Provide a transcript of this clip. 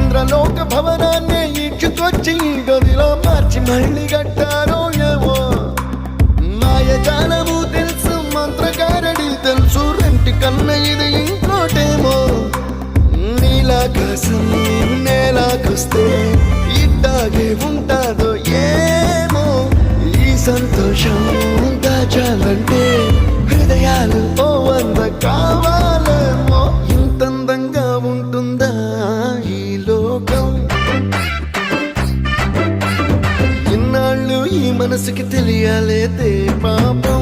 ఇంద్రలోక భవనాన్ని ఈడ్చుకొచ్చి గదిలో మార్చి మళ్ళీ కట్టారో ఏమో మాయజాలము తెలుసు మంత్రగారడి తెలుసు రెంటి కన్న ఇది ఇంకోటేమో నీలాకాశం నేలాకొస్తే ఇట్టాగే ఉంటాదో ఏమో ఈ సంతోషం దాచాలంటే హృదయాలు ఓ వంద కావాలేమో ఇంతందంగా ఉంటుందా ఈ లోకం ఇన్నాళ్ళు ఈ మనసుకి తెలియాలేదే పాపం